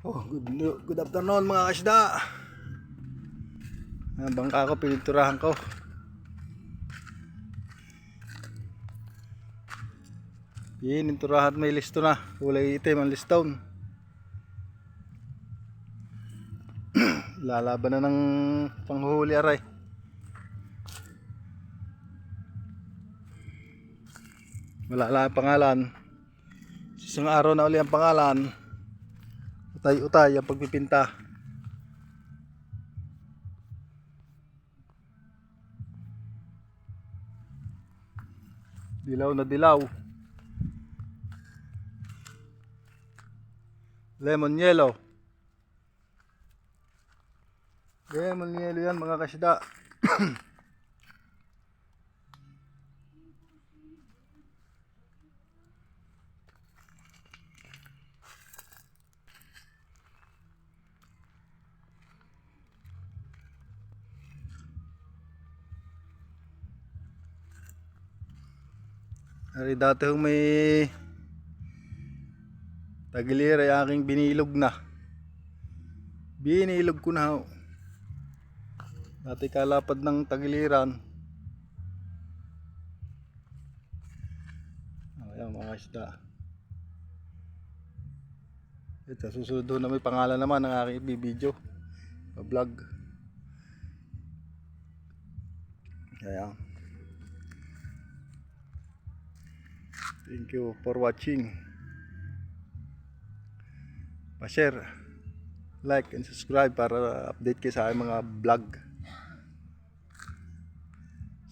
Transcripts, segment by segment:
Good afternoon mga kasda. Ang bangka ko, pininturahan ko. Pininturahan, may listo na. Kulay itim ang liston. Lalaban na ng panghuhuli aray. Wala ang pangalan. Isang araw na uli ang pangalan. Utay-utay ang pagpipinta. Dilaw na dilaw. Lemon yellow. Lemon yellow yan mga kasda. Ari dati hong may tagiliran ay aking binilog na. Binilog ko na ho. Dati kalapad ng tagiliran. Ayan mga isda. Ito susunod na may pangalan naman ng aking ibibideo. Vlog. Ayan. Thank you for watching. Pa-share, like and subscribe para update kayo sa aking mga vlog.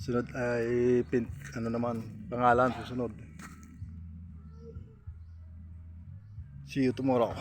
Sunod ay pangalan susunod. See you tomorrow.